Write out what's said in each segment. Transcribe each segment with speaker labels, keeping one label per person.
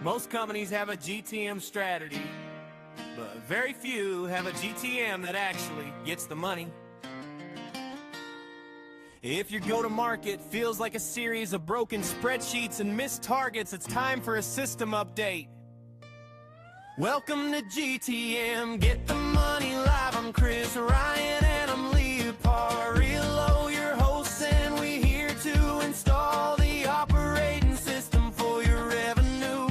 Speaker 1: Most companies have a GTM strategy, but very few have a GTM that actually gets the money. If your go-to-market feels like a series of broken spreadsheets and missed targets, it's time for a system update. Welcome to GTM, get the money live. I'm Chris Ryan and I'm Leoparillo, your hosts, and we're here to install the operating system for your revenue.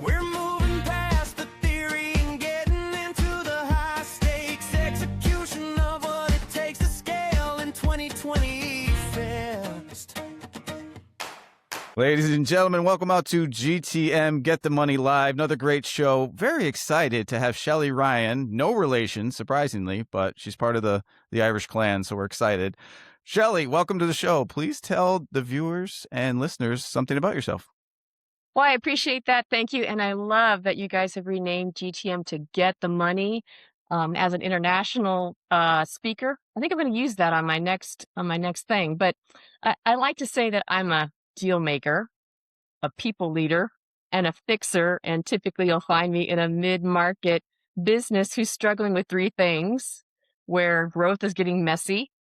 Speaker 1: We're moving past the theory and getting into the high-stakes execution of what it takes to scale in 2020 fast.
Speaker 2: Ladies and gentlemen, welcome out to GTM Get the Money Live. Another great show. Very excited to have Shelli Ryan. No relation, surprisingly, but she's part of the Irish clan, so we're excited. Shelli, welcome to the show. Please tell the viewers and listeners something about yourself.
Speaker 3: Well, I appreciate that. Thank you. And I love that you guys have renamed GTM to Get the Money. As an international speaker, I think I'm going to use that on my next thing. But I like to say that I'm a deal maker, a people leader, and a fixer. And typically you'll find me in a mid-market business who's struggling with three things: where growth is getting messy,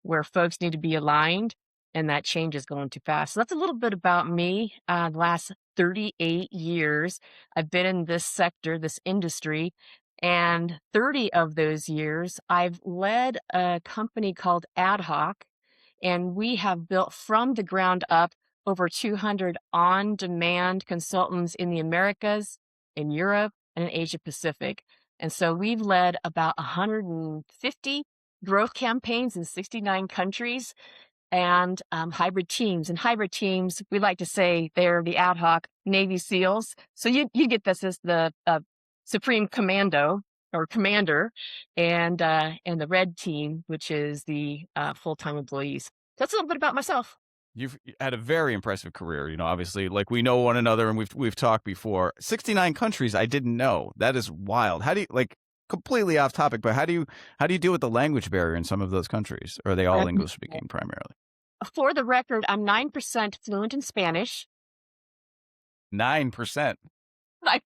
Speaker 3: where folks need to be aligned, and that change is going too fast. So that's a little bit about me. The last 38 years, I've been in this sector, this industry, and 30 of those years, I've led a company called AdHoc, and we have built from the ground up over 200 on-demand consultants in the Americas, in Europe, and in Asia Pacific. And so we've led about 150 growth campaigns in 69 countries and hybrid teams. And hybrid teams, we like to say they're the AdHoc Navy SEALs. So you get this as the Supreme Commando or Commander, and the red team, which is the full-time employees. So that's a little bit about myself.
Speaker 2: You've had a very impressive career. You know, obviously, like, we know one another and we've talked before. 69 countries, I didn't know. That is wild. How do you, like, completely off topic, but how do you deal with the language barrier in some of those countries? Or are they all English speaking primarily?
Speaker 3: For the record, I'm 9% fluent in Spanish.
Speaker 2: 9%.
Speaker 3: 9%.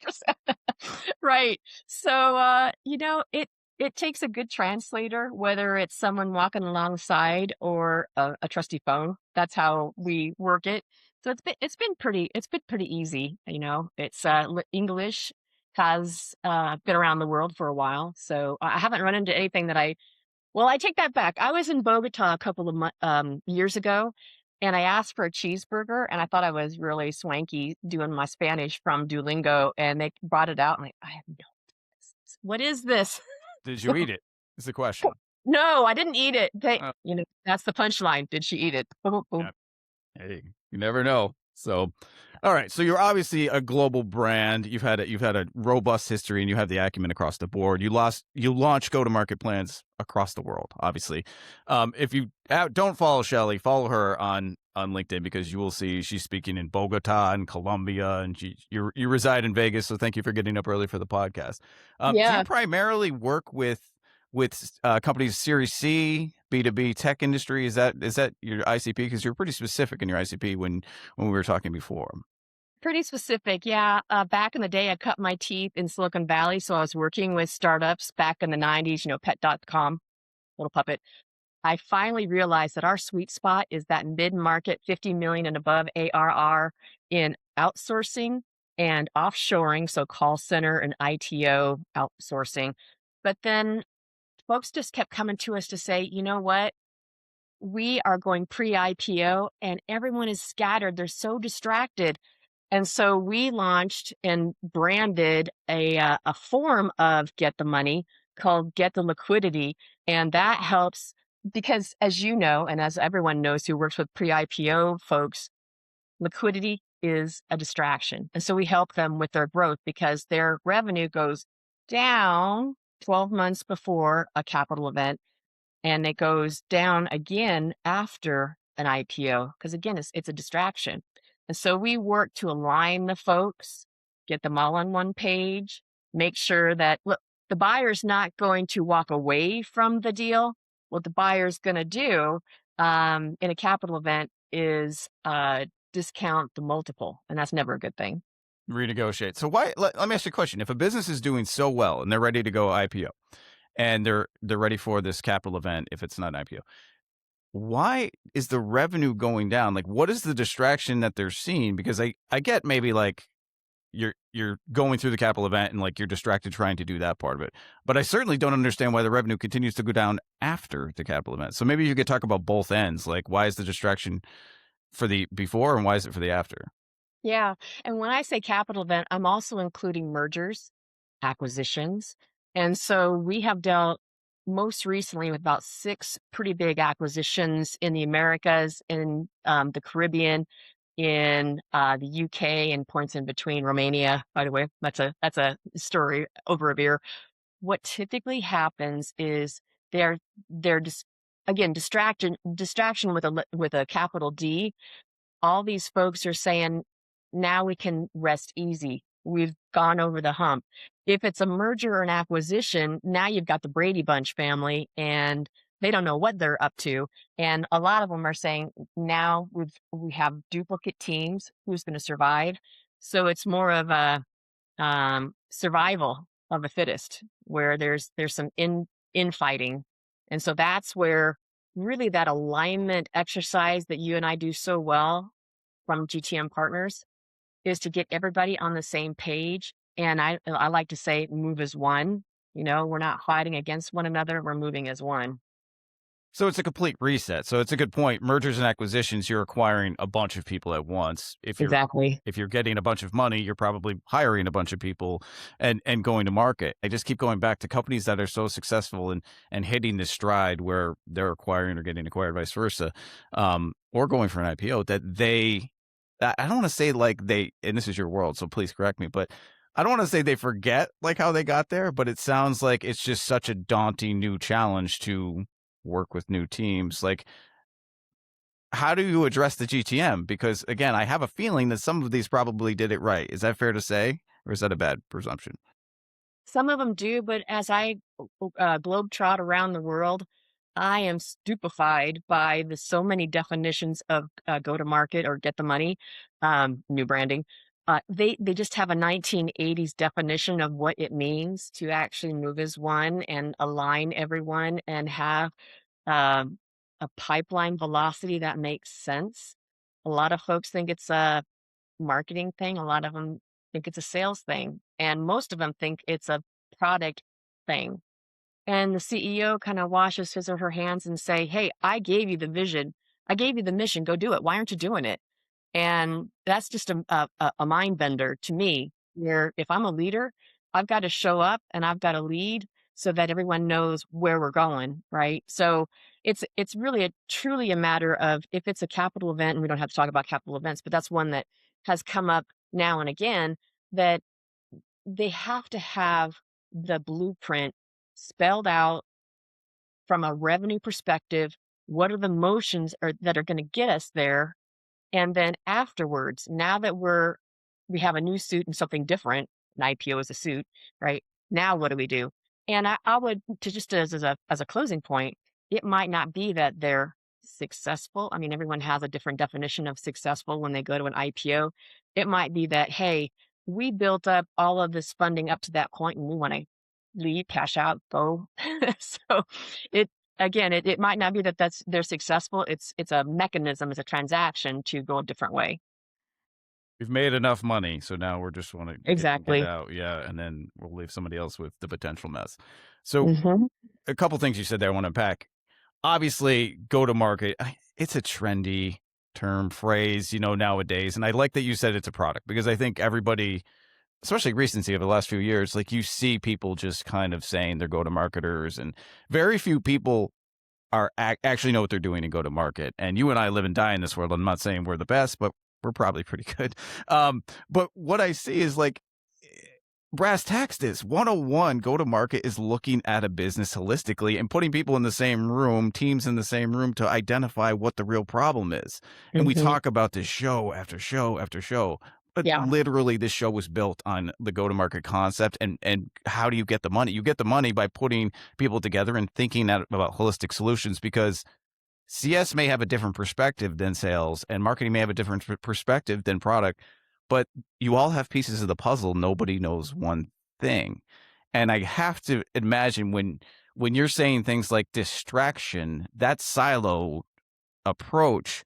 Speaker 3: Right. So, it takes a good translator, whether it's someone walking alongside or a trusty phone. That's how we work it. So it's been pretty easy. You know, it's English has been around the world for a while. So I haven't run into anything that I take that back. I was in Bogota a couple of years ago, and I asked for a cheeseburger, and I thought I was really swanky doing my Spanish from Duolingo, and they brought it out. I'm like, I have no idea. What is this?
Speaker 2: Did you eat it? Is the question.
Speaker 3: No, I didn't eat it. That's the punchline. Did she eat it? Boom, boom.
Speaker 2: Yeah. Hey, you never know. So, all right. So you're obviously a global brand. You've had a robust history, and you have the acumen across the board. You launch go-to-market plans across the world. Obviously, if you don't follow Shelli, follow her on LinkedIn, because you will see she's speaking in Bogota and Colombia, and you reside in Vegas. So thank you for getting up early for the podcast. Do you primarily work with companies Series C, B2B tech industry? Is that your ICP? Because you're pretty specific in your ICP when we were talking before.
Speaker 3: Pretty specific, yeah. Back in the day, I cut my teeth in Silicon Valley, so I was working with startups back in the 90s, pet.com, little puppet. I finally realized that our sweet spot is that mid-market 50 million and above ARR in outsourcing and offshoring, so call center and ITO outsourcing. But then folks just kept coming to us to say, you know what? We are going pre-IPO and everyone is scattered. They're so distracted. And so we launched and branded a form of Get the Money called Get the Liquidity. And that helps because, as you know, and as everyone knows who works with pre-IPO folks, liquidity is a distraction. And so we help them with their growth because their revenue goes down 12 months before a capital event, and it goes down again after an IPO, because again, it's a distraction. And so we work to align the folks, get them all on one page, make sure that, look, the buyer's not going to walk away from the deal. What the buyer's going to do in a capital event is discount the multiple, and that's never a good thing.
Speaker 2: renegotiate. So let me ask you a question. If a business is doing so well and they're ready to go IPO and they're ready for this capital event, if it's not an IPO, why is the revenue going down? Like, what is the distraction that they're seeing? Because I get maybe like you're going through the capital event and like you're distracted trying to do that part of it. But I certainly don't understand why the revenue continues to go down after the capital event. So maybe you could talk about both ends. Like, why is the distraction for the before and why is it for the after?
Speaker 3: Yeah. And when I say capital event, I'm also including mergers, acquisitions. And so we have dealt most recently with about 6 pretty big acquisitions in the Americas, in the Caribbean, in the UK, and points in between. Romania, by the way, that's a story over a beer. What typically happens is they're they're dis- again distraction with a capital D. All these folks are saying, now we can rest easy. We've gone over the hump. If it's a merger or an acquisition, now you've got the Brady Bunch family and they don't know what they're up to. And a lot of them are saying, now we have duplicate teams. Who's going to survive? So it's more of a survival of the fittest, where there's some infighting. And so that's where really that alignment exercise that you and I do so well from GTM partners is to get everybody on the same page. And I like to say move as one. We're not fighting against one another, we're moving as one.
Speaker 2: So it's a complete reset. So it's a good point. Mergers and acquisitions, you're acquiring a bunch of people at once.
Speaker 3: Exactly.
Speaker 2: If you're getting a bunch of money, you're probably hiring a bunch of people and going to market. I just keep going back to companies that are so successful and hitting this stride where they're acquiring or getting acquired, vice versa, or going for an IPO that I don't want to say like and this is your world, so please correct me, but I don't want to say they forget like how they got there, but it sounds like it's just such a daunting new challenge to work with new teams. Like, how do you address the GTM? Because again, I have a feeling that some of these probably did it right. Is that fair to say? Or is that a bad presumption?
Speaker 3: Some of them do, but as I globetrot around the world, I am stupefied by the so many definitions of go to market or get the money, new branding. They just have a 1980s definition of what it means to actually move as one and align everyone and have um, a pipeline velocity that makes sense. A lot of folks think it's a marketing thing. A lot of them think it's a sales thing. And most of them think it's a product thing. And the CEO kind of washes his or her hands and say, hey, I gave you the vision. I gave you the mission. Go do it. Why aren't you doing it? And that's just a mind bender to me, where if I'm a leader, I've got to show up and I've got to lead so that everyone knows where we're going, right? So it's really truly a matter of, if it's a capital event, and we don't have to talk about capital events, but that's one that has come up now and again, that they have to have the blueprint spelled out from a revenue perspective. What are the motions that are going to get us there? And then afterwards, now that we have a new suit and something different, an IPO is a suit, right? Now what do we do? And I would, to just as a closing point, it might not be that they're successful. I mean, everyone has a different definition of successful when they go to an IPO. It might be that, hey, we built up all of this funding up to that point and we want to leave, cash out, go. So it again, it might not be that they're successful. It's a mechanism, it's a transaction to go a different way.
Speaker 2: We've made enough money, so now we're just want to get
Speaker 3: Exactly.
Speaker 2: out. Yeah. And then we'll leave somebody else with the potential mess. So
Speaker 3: Hmm.
Speaker 2: a couple things you said there I want to unpack. Obviously, go to market, it's a trendy term, phrase, nowadays. And I like that you said it's a product, because I think everybody, especially recency over the last few years, like you see people just kind of saying they're go to marketers, and very few people are actually know what they're doing and go to market. And you and I live and die in this world. I'm not saying we're the best, but we're probably pretty good. But what I see is like, brass tacks is 101 go to market is looking at a business holistically and putting people in the same room, teams in the same room, to identify what the real problem is. And we
Speaker 3: Hmm.
Speaker 2: talk about this show after show after show, but
Speaker 3: Yeah.
Speaker 2: literally this show was built on the go to market concept. And how do you get the money? You get the money by putting people together and thinking about holistic solutions, because CS may have a different perspective than sales and marketing may have a different perspective than product. but you all have pieces of the puzzle. Nobody knows one thing. And I have to imagine when you're saying things like distraction, that silo approach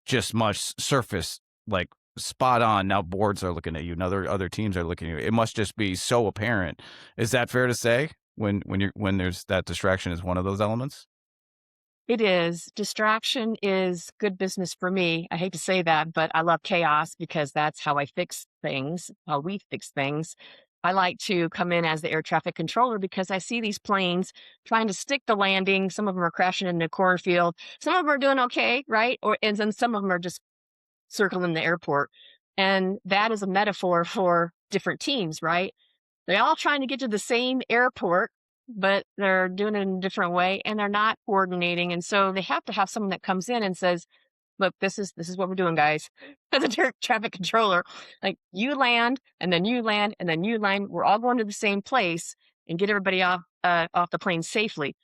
Speaker 2: just must surface like spot on. Now boards are looking at you, and other teams are looking at you. It must just be so apparent. Is that fair to say when there's that distraction is one of those elements?
Speaker 3: It is. Distraction is good business for me. I hate to say that, but I love chaos because that's how I fix things, how we fix things. I like to come in as the air traffic controller because I see these planes trying to stick the landing. Some of them are crashing into a cornfield. Some of them are doing okay, right? And then some of them are just circling the airport. And that is a metaphor for different teams, right? They're all trying to get to the same airport, but they're doing it in a different way and they're not coordinating. And so they have to have someone that comes in and says, look, this is what we're doing, guys. As a traffic controller, like you land and then you land and then you land. We're all going to the same place and get everybody off the plane safely.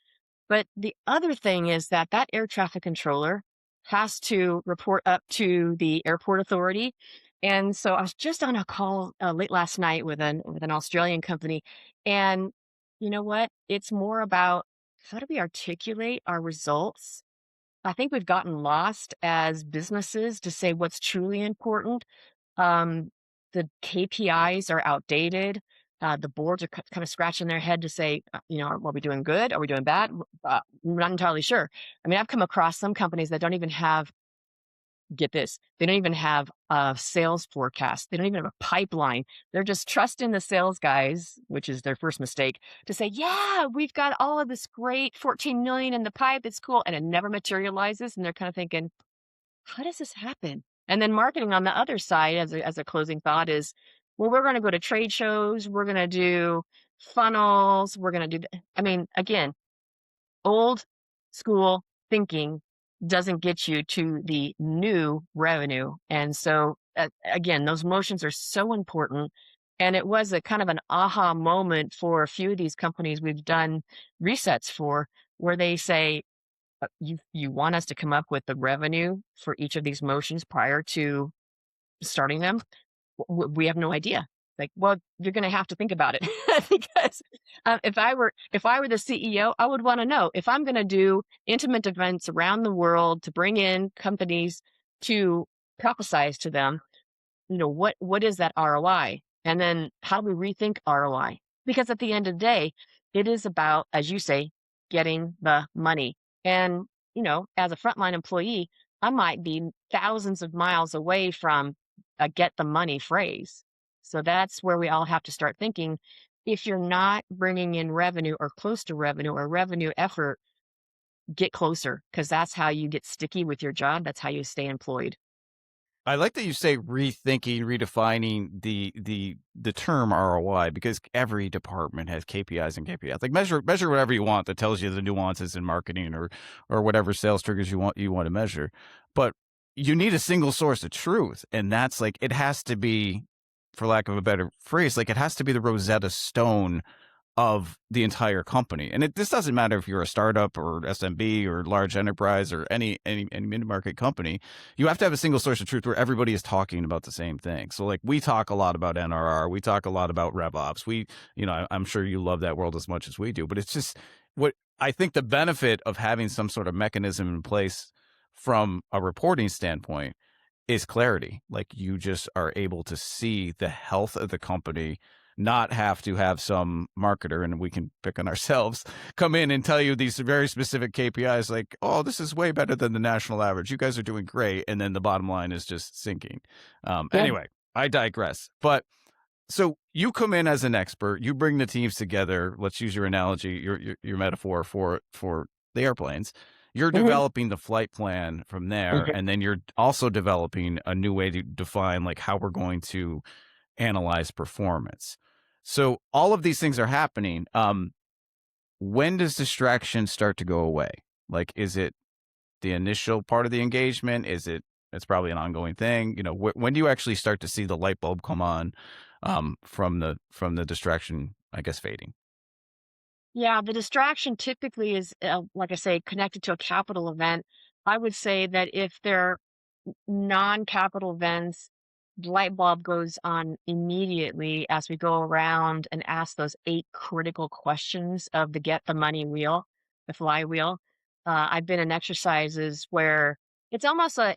Speaker 3: But the other thing is that that air traffic controller has to report up to the airport authority. And so I was just on a call late last night with an Australian company, and you know what? It's more about how do we articulate our results. I think we've gotten lost as businesses to say what's truly important. um, the KPIs are outdated. The boards are kind of scratching their head to say, are we doing good? Are we doing bad? I'm not entirely sure. I mean, I've come across some companies that don't even have, get this, they don't even have a sales forecast. They don't even have a pipeline. They're just trusting the sales guys, which is their first mistake, to say, yeah, we've got all of this great 14 million in the pipe. It's cool. And it never materializes. And they're kind of thinking, how does this happen? And then marketing on the other side, as a closing thought, is, well, we're going to go to trade shows, we're going to do funnels, we're going to do. I mean, again, old school thinking doesn't get you to the new revenue, and so again, those motions are so important. And it was a kind of an aha moment for a few of these companies we've done resets for, where they say, you want us to come up with the revenue for each of these motions prior to starting them? We have no idea. Like, well, you're going to have to think about it because if I were the CEO, I would want to know if I'm going to do intimate events around the world to bring in companies to prophesize to them. What is that ROI? And then how do we rethink ROI? Because at the end of the day, it is about, as you say, getting the money. And, as a frontline employee, I might be thousands of miles away from a get the money phrase. So that's where we all have to start thinking. If you're not bringing in revenue or close to revenue or revenue effort, get closer, because that's how you get sticky with your job. That's how you stay employed.
Speaker 2: I like that you say rethinking, redefining the term ROI, because every department has KPIs and KPIs. Like measure whatever you want that tells you the nuances in marketing or whatever sales triggers you want to measure. But you need a single source of truth, and that's like it has to be, for lack of a better phrase, like it has to be the Rosetta Stone of the entire company. And this doesn't matter if you're a startup or SMB or large enterprise or any mid-market company. You have to have a single source of truth where everybody is talking about the same thing. So like we talk a lot about NRR, we talk a lot about RevOps. I'm sure you love that world as much as we do, but it's just what I think the benefit of having some sort of mechanism in place from a reporting standpoint is clarity. Like you just are able to see the health of the company, not have to have some marketer, and we can pick on ourselves, come in and tell you these very specific KPIs like, oh, this is way better than the national average. You guys are doing great. And then the bottom line is just sinking.
Speaker 3: Yeah.
Speaker 2: Anyway, I digress. But so you come in as an expert, you bring the teams together. Let's use your analogy, your metaphor for the airplanes. You're
Speaker 3: Mhm.
Speaker 2: developing the flight plan from there,
Speaker 3: Mhm.
Speaker 2: and then you're also developing a new way to define like how we're going to analyze performance. So all of these things are happening. When does distraction start to go away? Like, is it the initial part of the engagement? It's probably an ongoing thing. When do you actually start to see the light bulb come on from the distraction, I guess, fading?
Speaker 3: Yeah, the distraction typically is, like I say, connected to a capital event. I would say that if they're non-capital events, light bulb goes on immediately as we go around and ask those 8 critical questions of the get the money wheel, the flywheel. I've been in exercises where it's almost a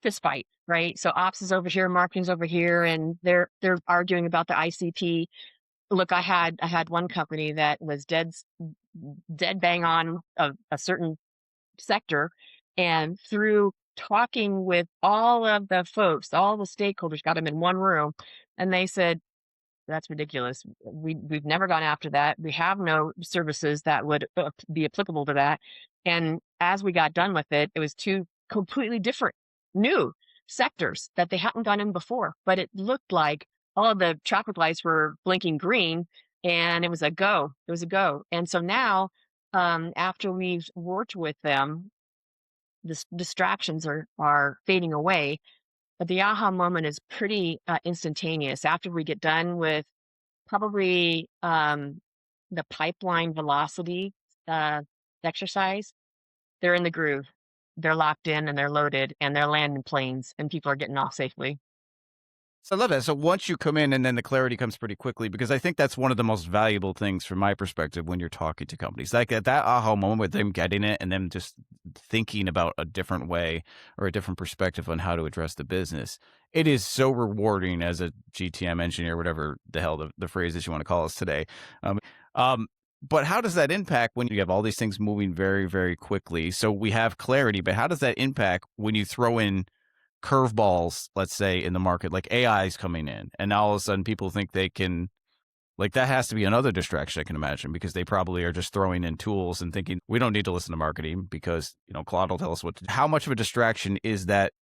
Speaker 3: fist fight, right? So ops is over here, marketing's over here, and they're arguing about the ICP. Look, I had one company that was dead bang on a certain sector, and through talking with all of the folks, all the stakeholders, got them in one room, and they said, "That's ridiculous. We've never gone after that. We have no services that would be applicable to that." And as we got done with it, it was 2 completely different new sectors that they hadn't gone in before, but it looked like all of the traffic lights were blinking green, and it was a go. It was a go. And so now, after we've worked with them, the distractions are fading away, but the aha moment is pretty instantaneous. After we get done with probably the pipeline velocity uh, exercise, they're in the groove, they're locked in, and they're loaded, and they're landing planes, and people are getting off safely.
Speaker 2: So I love that. So once you come in, and then the clarity comes pretty quickly, because I think that's one of the most valuable things from my perspective when you're talking to companies. Like at that aha moment with them getting it and them just thinking about a different way or a different perspective on how to address the business. It is so rewarding as a GTM engineer, whatever the hell the phrase is you want to call us today. Um, um, but how does that impact when you have all these things moving very, very quickly? So we have clarity, but how does that impact when you throw in curveballs, let's say, in the market, like AI is coming in, and now all of a sudden people think they can, like, that has to be another distraction, I can imagine, because they probably are just throwing in tools and thinking we don't need to listen to marketing because, Claude will tell us what to do. How much of a distraction is that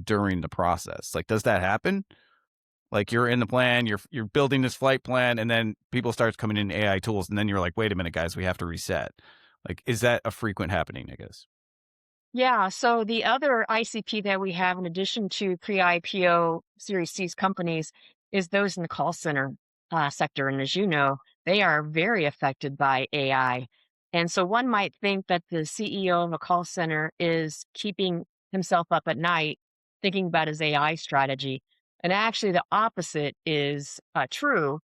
Speaker 2: during the process? Like, does that happen? Like, you're in the plan, you're building this flight plan, and then people start coming in AI tools, and then you're like, wait a minute, guys, we have to reset. Like, is that a frequent happening, I guess?
Speaker 3: Yeah, so the other ICP that we have, in addition to pre-IPO Series C's companies, is those in the call center sector. And as you know, they are very affected by AI. And so one might think that the CEO of a call center is keeping himself up at night thinking about his AI strategy. And actually, the opposite is true.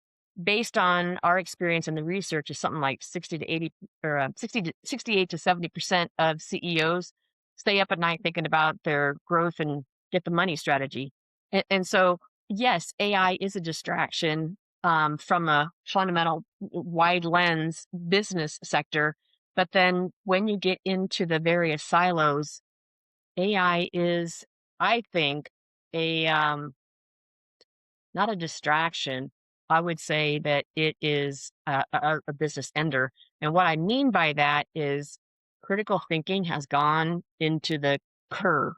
Speaker 3: Based on our experience in the research, is something like 60 to 80 or 60 to 68 to 70% of CEOs stay up at night thinking about their growth and get the money strategy. And so, yes, AI is a distraction from a fundamental, wide lens business sector. But then when you get into the various silos, AI is, I think, a not a distraction. I would say that it is a business ender. And what I mean by that is critical thinking has gone into the curve,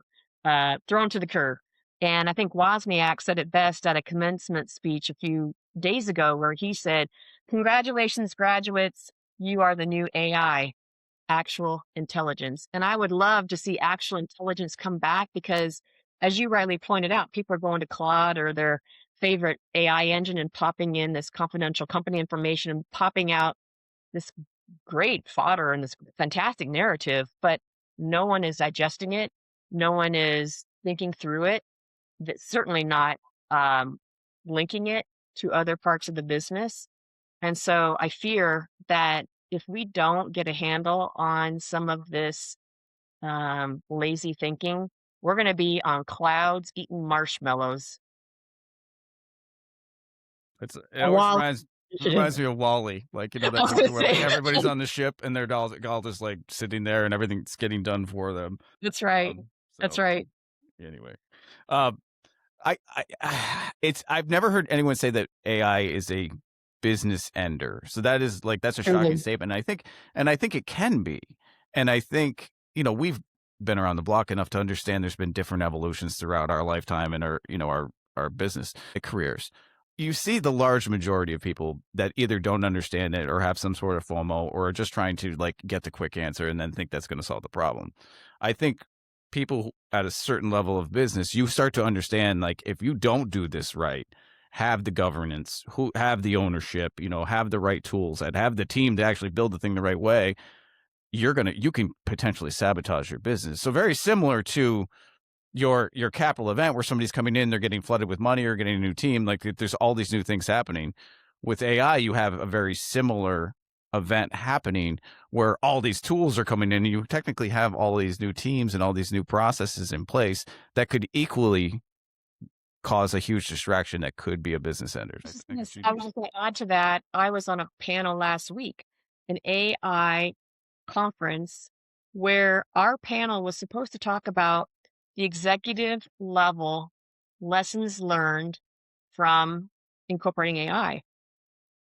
Speaker 3: thrown to the curve. And I think Wozniak said it best at a commencement speech a few days ago, where he said, "Congratulations, graduates, you are the new AI." Actual intelligence. And I would love to see actual intelligence come back because, as you rightly pointed out, people are going to Claude or their favorite AI engine and popping in this confidential company information and popping out this great fodder and this fantastic narrative, but no one is digesting it. No one is thinking through it. That's certainly not linking it to other parts of the business. And so I fear that if we don't get a handle on some of this lazy thinking, we're going to be on clouds eating marshmallows.
Speaker 2: It
Speaker 3: A
Speaker 2: always
Speaker 3: wall.
Speaker 2: reminds me of Wally, like,
Speaker 3: I
Speaker 2: that
Speaker 3: was
Speaker 2: movie
Speaker 3: gonna
Speaker 2: where like
Speaker 3: say.
Speaker 2: everybody's on the ship and they're all just like sitting there and everything's getting done for them.
Speaker 3: That's right. That's
Speaker 2: So
Speaker 3: right.
Speaker 2: anyway, um, I've never heard anyone say that AI is a business ender. So that's a shocking
Speaker 3: Truly.
Speaker 2: statement. And I think it can be. And I think, we've been around the block enough to understand there's been different evolutions throughout our lifetime and our business careers. You see the large majority of people that either don't understand it or have some sort of FOMO or are just trying to like get the quick answer and then think that's going to solve the problem. I think people at a certain level of business, you start to understand, like, if you don't do this right, have the governance, who have the ownership, have the right tools, and have the team to actually build the thing the right way, you can potentially sabotage your business. So very similar to your capital event where somebody's coming in, they're getting flooded with money or getting a new team. Like there's all these new things happening. With AI, you have a very similar event happening where all these tools are coming in and you technically have all these new teams and all these new processes in place that could equally cause a huge distraction that could be a business ender.
Speaker 3: I was going to add to that. I was on a panel last week, an AI conference, where our panel was supposed to talk about the executive level lessons learned from incorporating AI.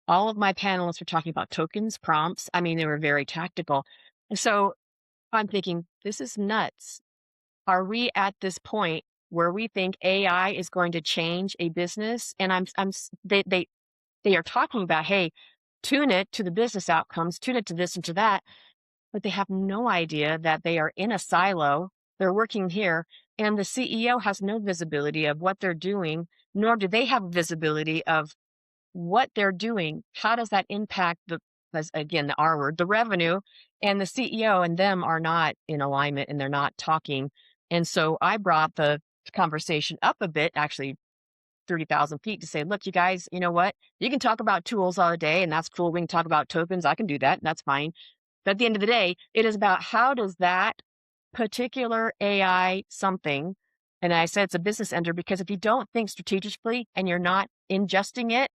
Speaker 3: All of my panelists were talking about tokens, prompts. I mean, they were very tactical. And so I'm thinking, this is nuts. Are we at this point where we think AI is going to change a business? And they are talking about, hey, tune it to the business outcomes, tune it to this and to that, but they have no idea that they are in a silo. They're working here, and the CEO has no visibility of what they're doing, nor do they have visibility of what they're doing. How does that impact again, the R word, the revenue, and the CEO and them are not in alignment and they're not talking. And so I brought the conversation up a bit, actually 30,000 feet, to say, look, you guys, you know what? You can talk about tools all day and that's cool. We can talk about tokens. I can do that. And that's fine. But at the end of the day, it is about how does that particular AI something, and I said it's a business ender because if you don't think strategically and you're not ingesting it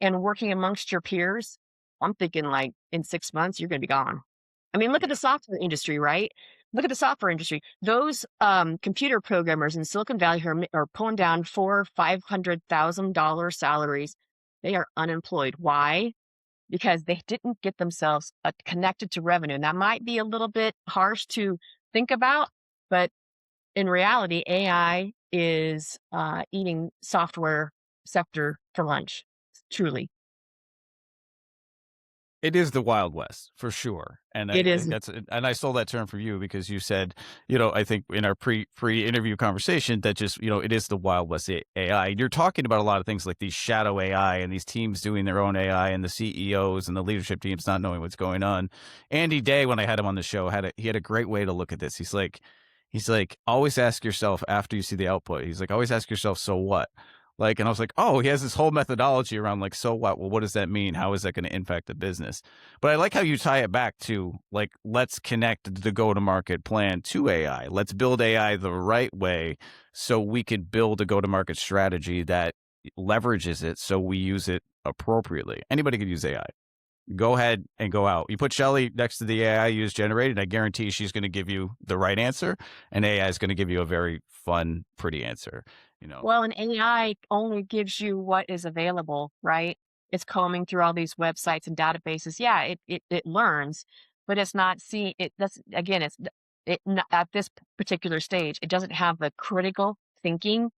Speaker 3: and working amongst your peers, I'm thinking like in 6 months, you're going to be gone. I mean, look at the software industry, right? Look at the software industry. Those computer programmers in Silicon Valley who are pulling down $400,000-$500,000 salaries. They are unemployed. Why? Because they didn't get themselves connected to revenue. And that might be a little bit harsh to think about, but in reality, AI is eating software sector for lunch, truly.
Speaker 2: It is the Wild West for sure, and
Speaker 3: It is.
Speaker 2: I stole that term from you because you said, I think in our pre-interview conversation that just, it is the Wild West AI. You're talking about a lot of things like these shadow AI and these teams doing their own AI and the CEOs and the leadership teams not knowing what's going on. Andy Day, when I had him on the show, he had a great way to look at this. He's like, always ask yourself after you see the output. He's like, always ask yourself, so what? Like, and I was like, oh, he has this whole methodology around like, so what? Well, what does that mean? How is that going to impact the business? But I like how you tie it back to like, let's connect the go-to-market plan to AI. Let's build AI the right way so we can build a go-to-market strategy that leverages it so we use it appropriately. Anybody could use AI. Go ahead and go out. You put Shelli next to the AI you just generated, I guarantee she's going to give you the right answer, and AI is going to give you a very fun, pretty answer.
Speaker 3: Well, an AI only gives you what is available, right? It's combing through all these websites and databases. Yeah, it learns, but it's not seeing it. That's again, at this particular stage, it doesn't have the critical thinking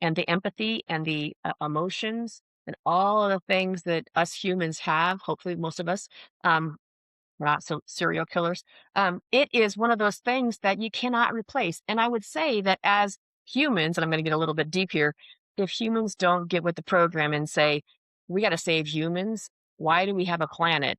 Speaker 3: and the empathy and the emotions and all of the things that us humans have. Hopefully, most of us. We're not so serial killers. It is one of those things that you cannot replace. And I would say that as humans, and I'm going to get a little bit deep here, if humans don't get with the program and say, we got to save humans, why do we have a planet?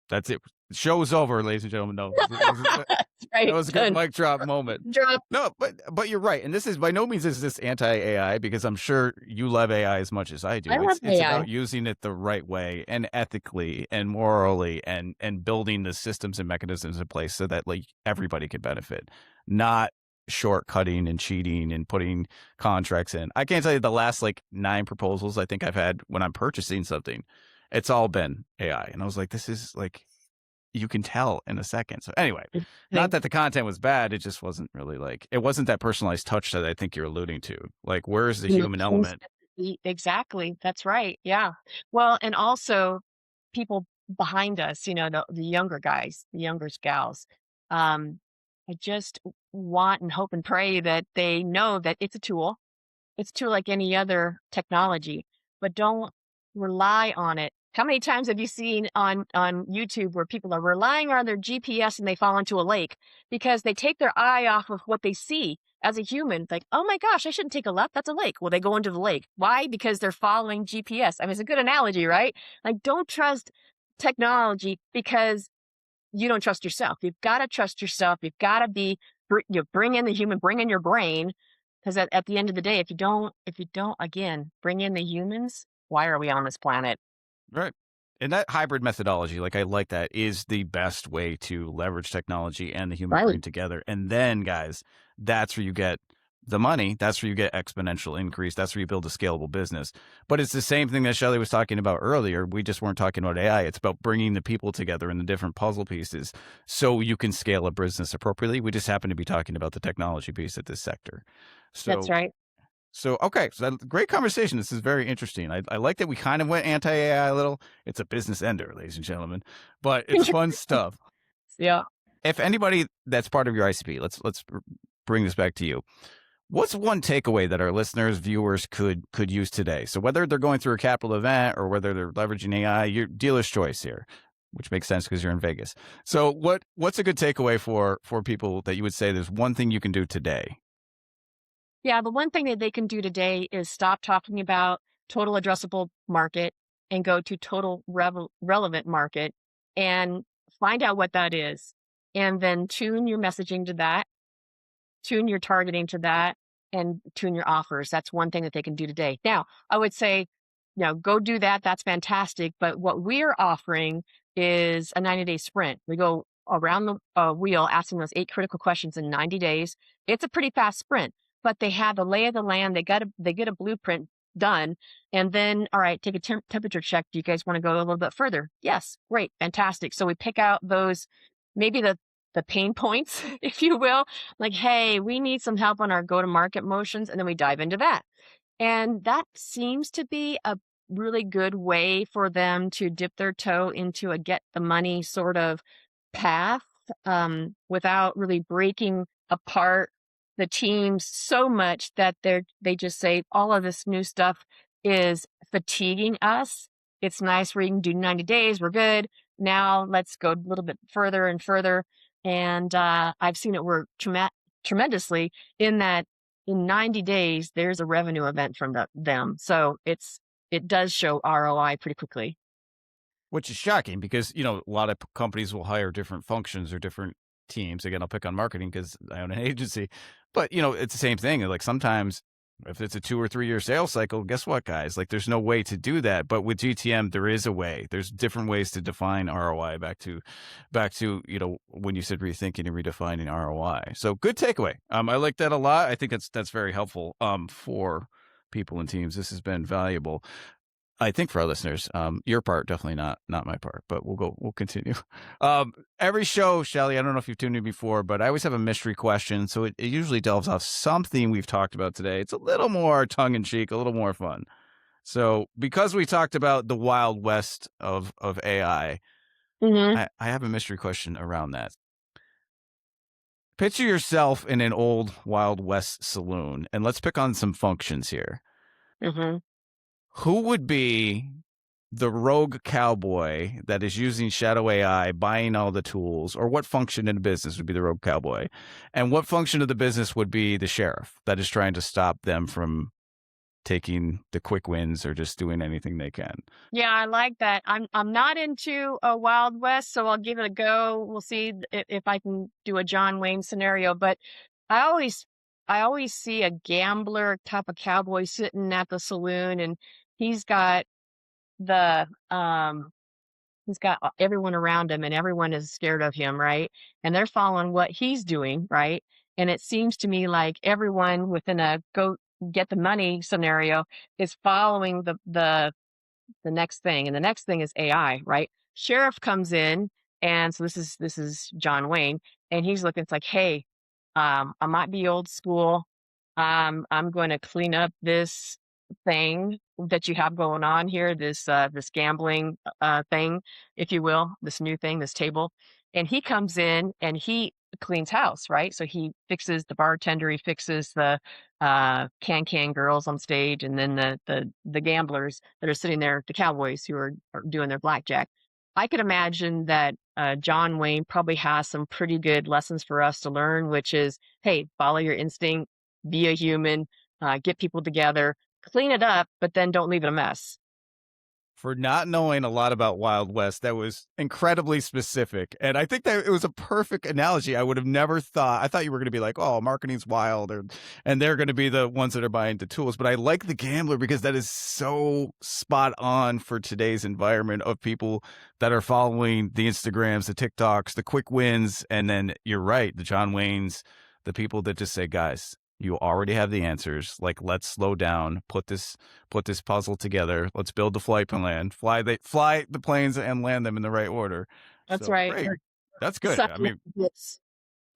Speaker 2: That's it. Show's over, ladies and gentlemen. No,
Speaker 3: right.
Speaker 2: That was a good mic drop moment.
Speaker 3: Drop.
Speaker 2: No, but you're right, and this is by no means is this anti-AI because I'm sure you love AI as much as I do. It's about using it the right way and ethically and morally and building the systems and mechanisms in place so that like everybody can benefit, not shortcutting and cheating and putting contracts in. I can't tell you the last like 9 proposals I think I've had when I'm purchasing something. It's all been AI, and I was like, this is like. You can tell in a second. So anyway, not that the content was bad. It just wasn't really like, it wasn't that personalized touch that I think you're alluding to. Like, where's the human element?
Speaker 3: Exactly. That's right. Yeah. Well, and also people behind us, the younger guys, the younger gals. I just want and hope and pray that they know that it's a tool. It's a tool like any other technology, but don't rely on it. How many times have you seen on YouTube where people are relying on their GPS and they fall into a lake because they take their eye off of what they see as a human? Like, oh my gosh, I shouldn't take a left. That's a lake. Well, they go into the lake. Why? Because they're following GPS. I mean, it's a good analogy, right? Like, don't trust technology because you don't trust yourself. You've got to trust yourself. You've got to be you bring in the human, bring in your brain, because at the end of the day, if you don't again bring in the humans, why are we on this planet?
Speaker 2: Right. And that hybrid methodology, like I like that, is the best way to leverage technology and the human
Speaker 3: Right.
Speaker 2: brain together. And then, guys, that's where you get the money. That's where you get exponential increase. That's where you build a scalable business. But it's the same thing that Shelli was talking about earlier. We just weren't talking about AI. It's about bringing the people together and the different puzzle pieces so you can scale a business appropriately. We just happen to be talking about the technology piece at this sector.
Speaker 3: That's
Speaker 2: So
Speaker 3: right.
Speaker 2: okay. So great conversation. This is very interesting. I like that we kind of went anti-AI a little. It's a business ender, ladies and gentlemen, but it's fun stuff.
Speaker 3: Yeah.
Speaker 2: If anybody that's part of your ICP, let's bring this back to you. What's one takeaway that our listeners, viewers could use today? So whether they're going through a capital event or whether they're leveraging AI, your dealer's choice here, which makes sense because you're in Vegas. So what's a good takeaway for people that you would say there's one thing you can do today?
Speaker 3: Yeah, the one thing that they can do today is stop talking about total addressable market and go to total relevant market and find out what that is. And then tune your messaging to that, tune your targeting to that, and tune your offers. That's one thing that they can do today. Now, I would say, go do that. That's fantastic. But what we're offering is a 90-day sprint. We go around the wheel asking those 8 critical questions in 90 days. It's a pretty fast sprint, but they have the lay of the land. They get a blueprint done. And then, all right, take a temperature check. Do you guys want to go a little bit further? Yes. Great. Fantastic. So we pick out those, maybe the pain points, if you will, like, hey, we need some help on our go-to-market motions. And then we dive into that. And that seems to be a really good way for them to dip their toe into a get the money sort of path, without really breaking apart the teams so much that they just say all of this new stuff is fatiguing us. It's nice where you can do 90 days. We're good. Now let's go a little bit further and further. And I've seen it work tremendously in that in 90 days, there's a revenue event from them. So it does show ROI pretty quickly.
Speaker 2: Which is shocking because, a lot of companies will hire different functions or different teams. Again, I'll pick on marketing because I own an agency. But, it's the same thing. Like sometimes if it's a 2 or 3 year sales cycle, guess what, guys? Like there's no way to do that. But with GTM, there is a way. There's different ways to define ROI back to, when you said rethinking and redefining ROI. So good takeaway. I like that a lot. I think that's very helpful for people and teams. This has been valuable. I think for our listeners, your part, definitely not my part, but we'll continue. Every show, Shelli, I don't know if you've tuned in before, but I always have a mystery question. So it usually delves off something we've talked about today. It's a little more tongue in cheek, a little more fun. So because we talked about the Wild West of AI,
Speaker 3: Mm-hmm.
Speaker 2: I have a mystery question around that. Picture yourself in an old Wild West saloon, and let's pick on some functions here.
Speaker 3: Mm-hmm.
Speaker 2: Who would be the rogue cowboy that is using shadow AI, buying all the tools, or what function in the business would be the rogue cowboy? And what function of the business would be the sheriff that is trying to stop them from taking the quick wins or just doing anything they can?
Speaker 3: Yeah, I like that. I'm not into a Wild West, so I'll give it a go. We'll see if I can do a John Wayne scenario. But I always see a gambler type of cowboy sitting at the saloon, and he's got the he's got everyone around him, and everyone is scared of him, right? And they're following what he's doing, right? And it seems to me like everyone within a go get the money scenario is following the next thing, and the next thing is AI, right? Sheriff comes in, and so this is John Wayne, and he's looking. It's like, hey, I might be old school. I'm going to clean up this thing that you have going on here, this gambling thing, if you will, this new thing, this table. And he comes in and he cleans house, right? So he fixes the bartender, he fixes the can girls on stage, and then the gamblers that are sitting there, the cowboys who are doing their blackjack. I could imagine that John Wayne probably has some pretty good lessons for us to learn, which is, hey, follow your instinct, be a human, get people together, clean it up, but then don't leave it a mess.
Speaker 2: for not knowing a lot about Wild West. That was incredibly specific. And I think that it was a perfect analogy. I would have never thought, I thought you were going to be like, oh, marketing's wild, and they're going to be the ones that are buying the tools. But I like the gambler because that is so spot on for today's environment of people that are following the Instagrams, the TikToks, the quick wins. And then you're right, the John Waynes, the people that just say, guys, you already have the answers. Like, let's slow down, put this puzzle together. Let's build the flight plan, fly the planes and land them in the right order.
Speaker 3: That's
Speaker 2: So,
Speaker 3: right.
Speaker 2: great. That's good. I mean,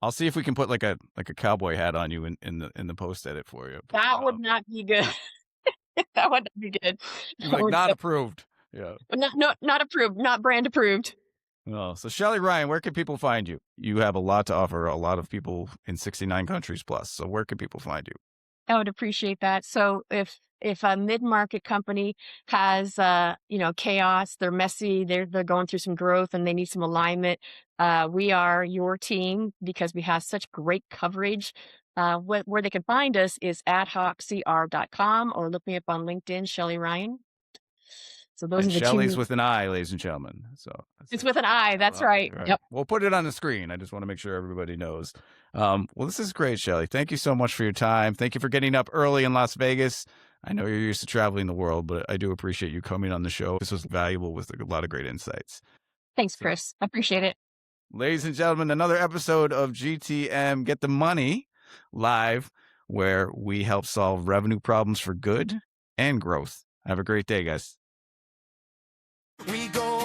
Speaker 2: I'll see if we can put like a cowboy hat on you in the post edit for you.
Speaker 3: That would not be good. That would not be good.
Speaker 2: Like, not approved. Yeah.
Speaker 3: Not approved. Not brand approved.
Speaker 2: Oh, so Shelli Ryan, where can people find you? You have a lot to offer, a lot of people in 69 countries plus. So where can people find you?
Speaker 3: I would appreciate that. So if a mid-market company has chaos, they're messy, they're going through some growth and they need some alignment, we are your team because we have such great coverage. Where they can find us is adhoccr.com or look me up on LinkedIn, Shelli Ryan. So those
Speaker 2: and
Speaker 3: are the
Speaker 2: Shelli's
Speaker 3: two.
Speaker 2: with an I, ladies and gentlemen. So
Speaker 3: It's with an I. That's right. Yep.
Speaker 2: We'll put it on the screen. I just want to make sure everybody knows. Well, this is great, Shelli. Thank you so much for your time. Thank you for getting up early in Las Vegas. I know you're used to traveling the world, but I do appreciate you coming on the show. This was valuable with a lot of great insights.
Speaker 3: Thanks, Chris. I appreciate it.
Speaker 2: Ladies and gentlemen, another episode of GTM Get the Money live, where we help solve revenue problems for good and growth. Have a great day, guys.
Speaker 1: We go